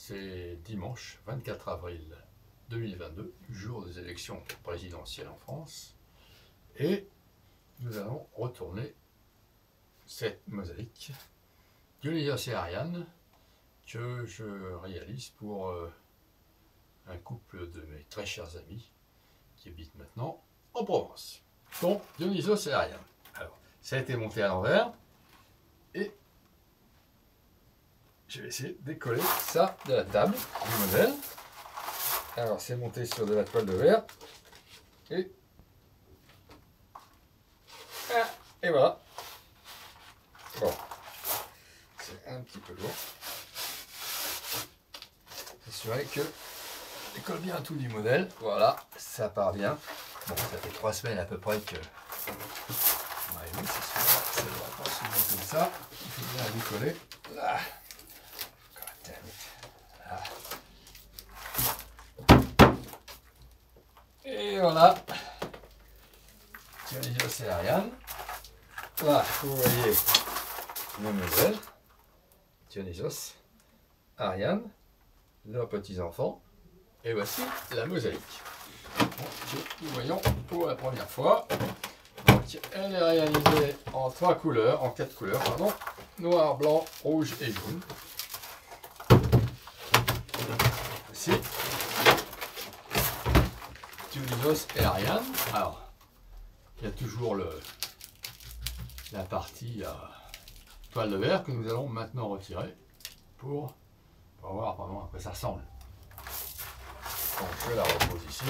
C'est dimanche 24 avril 2022, jour des élections présidentielles en France, et nous allons retourner cette mosaïque Dionysos et Ariane que je réalise pour un couple de mes très chers amis qui habitent maintenant en Provence. Bon, Dionysos et Ariane. Alors, ça a été monté à l'envers et je vais essayer de décoller ça de la table du modèle. Alors, c'est monté sur de la toile de verre et voilà. Bon, c'est un petit peu lourd. S'assurer que je décolle bien tout du modèle. Voilà, ça part bien. Bon, ça fait 3 semaines à peu près que. Ouais, oui, c'est sûr, ça ne va pas se mettre comme ça. Il faut bien la décoller. Là. Et voilà. Dionysos et Ariane. Là, vous voyez le modèle. Dionysos, Ariane, leurs petits-enfants. Et voici la mosaïque. Que nous voyons pour la première fois. Donc, elle est réalisée en 4 couleurs, pardon. Noir, blanc, rouge et jaune. Voici Dionysos et Ariane. Alors, il y a toujours la partie toile de verre que nous allons maintenant retirer pour voir vraiment à quoi ça ressemble. Donc je la repose ici.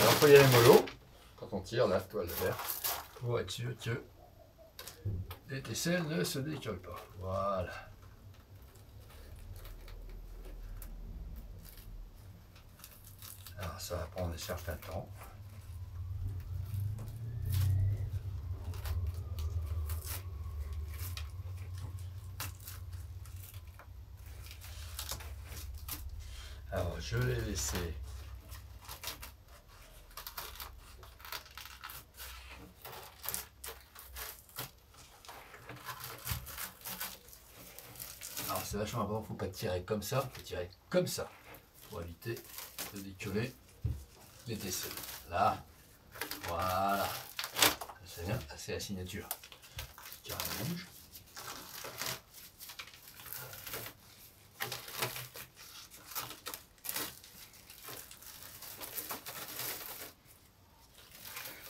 Alors il faut y aller mollo quand on tire la toile de verre pour être sûr que les tesselles ne se décollent pas. Voilà. Alors ça va prendre un certain temps. Alors je l'ai laissé alors c'est vachement important, il ne faut pas tirer comme ça, il faut tirer comme ça pour éviter de décoller les tesselles. Là, voilà, c'est bien, c'est la signature. Je tire la rouge.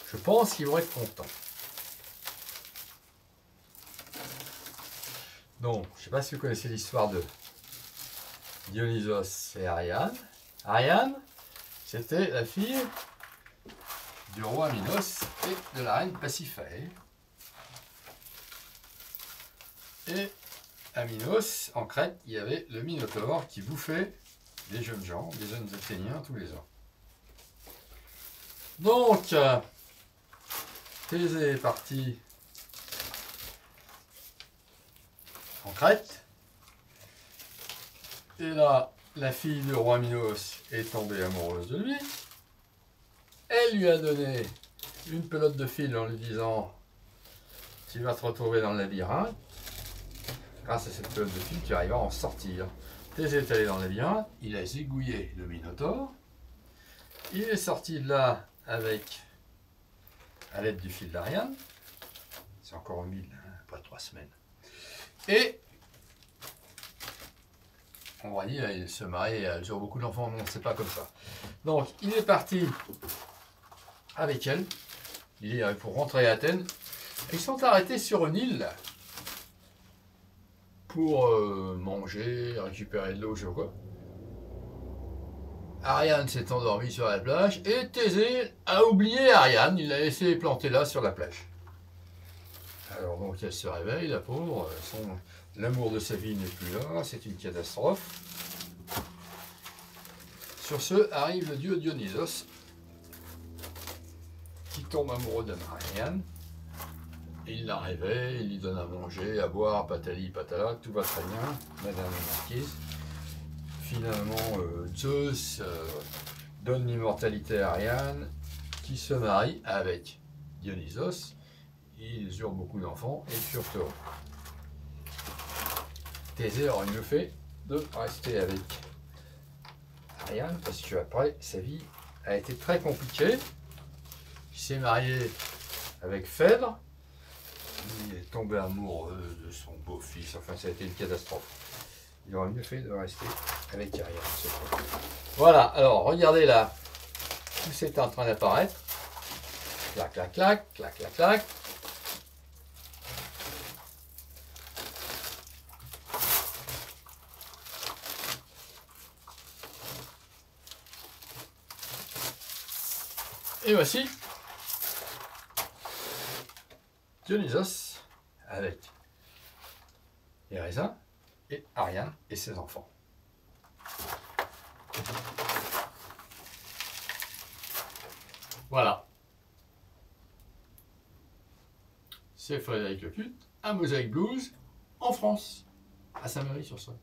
Je pense qu'ils vont être contents. Donc, je ne sais pas si vous connaissez l'histoire de Dionysos et Ariane. Ariane, c'était la fille du roi Minos et de la reine Pasiphaë. Et à Minos, en Crète, il y avait le Minotaure qui bouffait les jeunes gens, les jeunes Athéniens tous les ans. Donc, Thésée est parti en Crète. Et là, la fille du roi Minos est tombée amoureuse de lui. Elle lui a donné une pelote de fil en lui disant « Tu vas te retrouver dans le labyrinthe. Grâce à cette pelote de fil, tu arriveras à en sortir. » Thésée est allé dans le labyrinthe, il a zigouillé le Minotaure. Il est sorti de là avec... à l'aide du fil d'Ariane. C'est encore humide, hein, après 3 semaines. Et on va dire, il se marie, elle aura beaucoup d'enfants, non, c'est pas comme ça. Donc, il est parti avec elle. Il est pour rentrer à Athènes. Ils sont arrêtés sur une île pour manger, récupérer de l'eau, je sais pas quoi. Ariane s'est endormie sur la plage et Thésée a oublié Ariane, il l'a laissé planter là sur la plage. Alors donc elle se réveille, la pauvre, l'amour de sa vie n'est plus là, c'est une catastrophe. Sur ce, arrive le dieu Dionysos, qui tombe amoureux d'Ariane. Il la réveille, il lui donne à manger, à boire, patali patala, tout va très bien, madame la marquise. Finalement, Zeus donne l'immortalité à Ariane, qui se marie avec Dionysos. Ils eurent beaucoup d'enfants et furent heureux. Thésée aurait mieux fait de rester avec Ariane parce qu'après, sa vie a été très compliquée. Il s'est marié avec Phèdre. Il est tombé amoureux de son beau-fils. Enfin, ça a été une catastrophe. Il aurait mieux fait de rester avec Ariane. Voilà, alors regardez là. Tout c'est en train d'apparaître. Clac, clac, clac, clac, clac, clac. Et voici Dionysos avec les raisins et Ariane et ses enfants. Voilà. C'est Frédéric Lecute, un Mosaïque Blues en France, à Saint-Mary-sur-Saône.